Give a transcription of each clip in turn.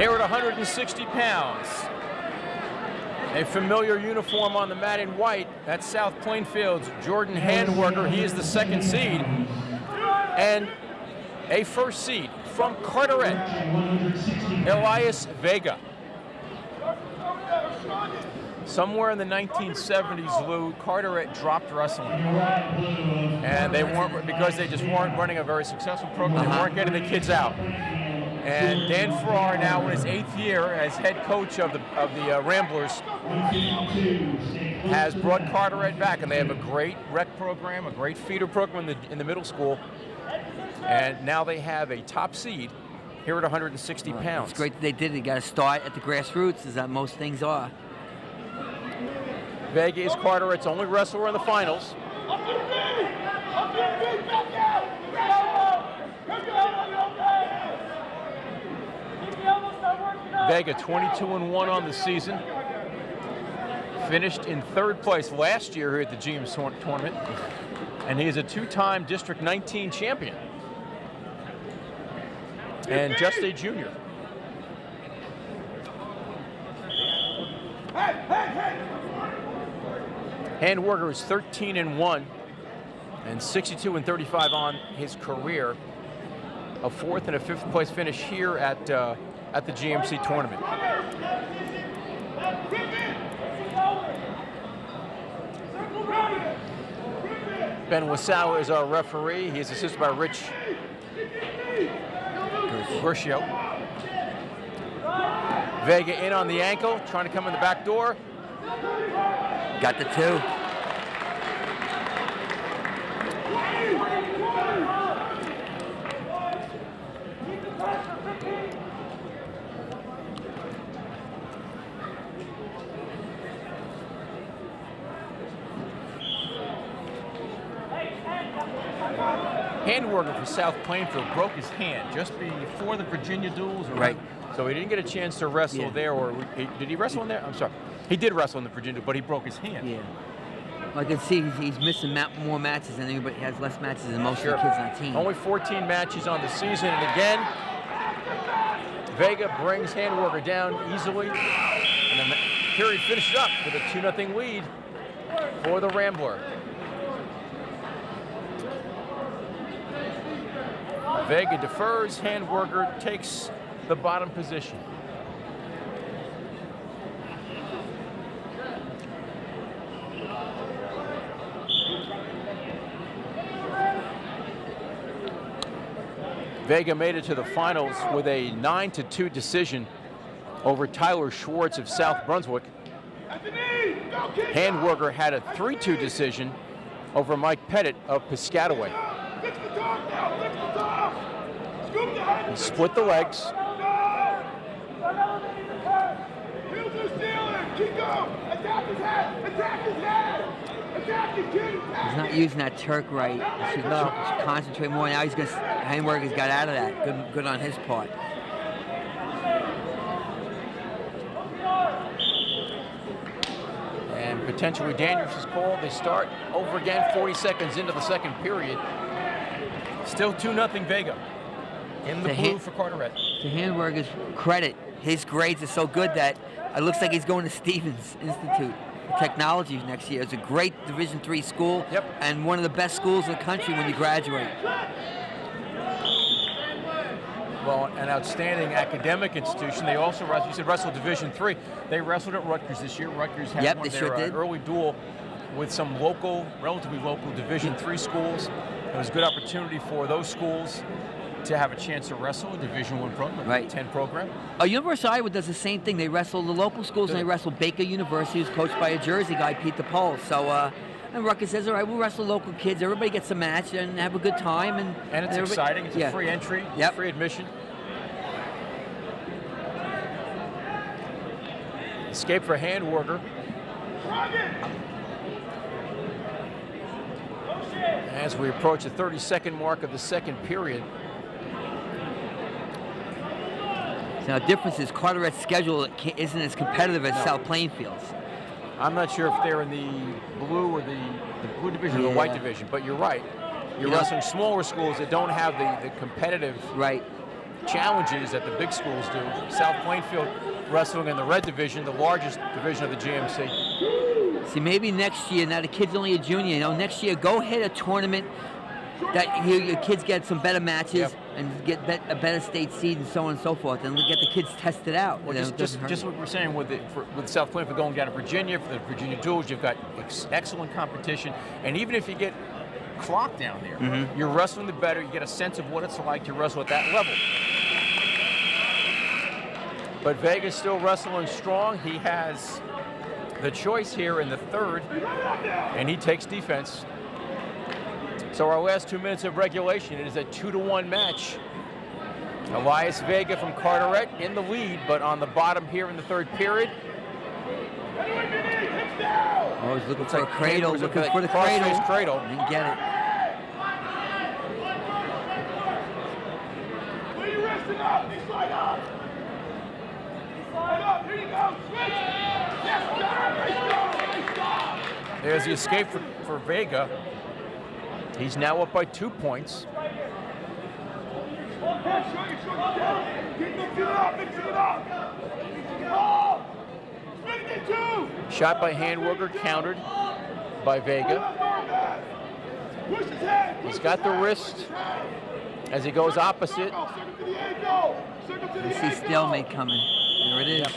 Here at 160 pounds. A familiar uniform on the mat in white. That's South Plainfield's Jordan Handwerger. He is the second seed. And a first seed from Carteret, Eliias Vega. Somewhere in the 1970s, Lou, Carteret dropped wrestling. And they weren't, because they just weren't running a very successful program, they weren't getting the kids out. And Dan Farrar, now in his 8th year as head coach of the Ramblers, has brought Carteret back, and they have a great rec program, a great feeder program in the middle school, and now they have a top seed here at 160 pounds. It's great that they did it. They got to start at the grassroots, as most things are. Vega is Carteret's only wrestler in the finals. Vega 22-1 on the season. Finished in 3rd place last year here at the GMC tournament. And he is a 2-time District 19 champion. And just a junior. Handwerger is 13-1 and 62-35 on his career. A 4th and a 5th place finish here at the GMC tournament. Ben Wasawa is our referee. He is assisted by Rich Gershio. Vega in on the ankle, trying to come in the back door. Got the 2. Handwerger for South Plainfield broke his hand just before the Virginia duels. Right. So he didn't get a chance to wrestle there, or did he wrestle in there? I'm sorry. He did wrestle in the Virginia, but he broke his hand. Yeah. Well, I can see he's missing more matches than anybody. He has less matches than most of the kids on the team. Only 14 matches on the season, and again, Vega brings Handwerger down easily, and then here he finishes up with a 2-0 lead for the Rambler. Vega defers, Handwerger takes the bottom position. Vega made it to the finals with a 9-2 decision over Tyler Schwartz of South Brunswick. Handwerger had a 3-2 decision over Mike Pettit of Piscataway. He split the legs. He's not using that Turk right. He should concentrate more. Now Handwerger's got out of that. Good on his part. And potentially dangerous is called. They start over again 40 seconds into the second period. Still 2-0 Vega in the blue for Carteret. To Handwerger's credit, his grades are so good that it looks like he's going to Stevens Institute for Technology next year. It's a great Division III school, and one of the best schools in the country when you graduate. Well, an outstanding academic institution. They also wrestled, you said wrestled Division III. They wrestled at Rutgers this year. Rutgers had won their early duel with some relatively local Division III schools. It was a good opportunity for those schools to have a chance to wrestle a Division I program, a 10 program. University of Iowa does the same thing. They wrestle the local schools, and they wrestle Baker University, who's coached by a Jersey guy, Pete DePaul. So, and Rutgers says, all right, we'll wrestle local kids. Everybody gets a match and have a good time. And it's exciting. It's a free entry, free admission. Escape for Handwerger. As we approach the 30-second mark of the second period. So the difference is Carteret's schedule isn't as competitive as South Plainfield's. I'm not sure if they're in the blue or the blue division or the white division, but you're right. You're wrestling smaller schools that don't have the competitive challenges that the big schools do. South Plainfield wrestling in the red division, the largest division of the GMC. See, maybe next year, now the kid's only a junior, next year go hit a tournament that your kids get some better matches and get a better state seed and so on and so forth, and get the kids tested out. Well, just what we're saying with South Plainfield going down to Virginia, for the Virginia Duels, you've got excellent competition, and even if you get clocked down there, you're wrestling the better, you get a sense of what it's like to wrestle at that level. But Vega's still wrestling strong. He has the choice here in the third, and he takes defense. So our last 2 minutes of regulation, it is a 2-to-1 match. Eliias Vega from Carteret in the lead, but on the bottom here in the third period. Oh, he's looking for a cradle, looking for the cradle. Didn't get it. There's the escape for Vega. He's now up by 2 points. Shot by Handwerger, countered by Vega. He's got the wrist as he goes opposite. You see stalemate coming. There it is. Yep.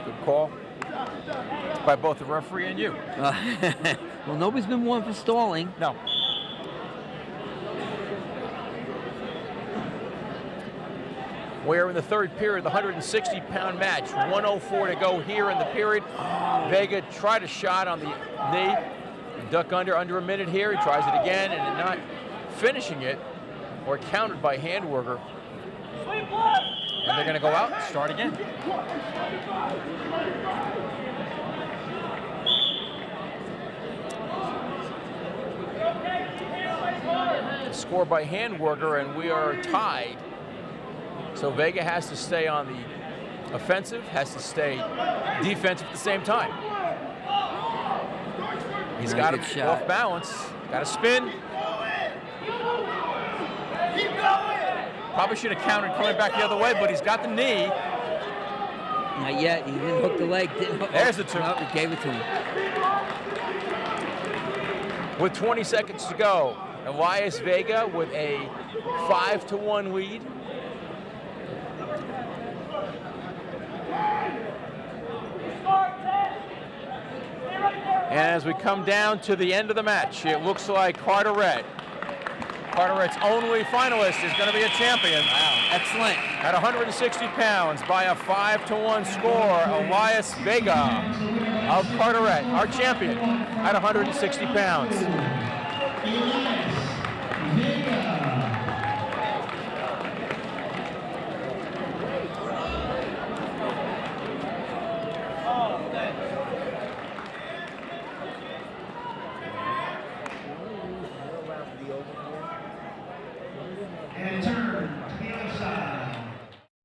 Good call by both the referee and you. Well, nobody's been warned for stalling. No. We're in the third period, the 160-pound match. 1:04 to go here in the period. Vega tried a shot on the knee. Duck under a minute here. He tries it again and not finishing it, or countered by Handwerger. And they're going to go out and start again. Score by Handwerger, and we are tied. So Vega has to stay on the offensive, has to stay defensive at the same time. He's got him off balance, got to spin. Probably should have countered coming back the other way, but he's got the knee. Not yet, he didn't hook the leg. There's the two. No, he gave it to him. With 20 seconds to go, Eliias Vega with a 5-to-1 lead. And as we come down to the end of the match, it looks like Carteret's only finalist is going to be a champion. Wow, excellent. At 160 pounds by a 5-to-1 score, Eliias Vega of Carteret, our champion at 160 pounds.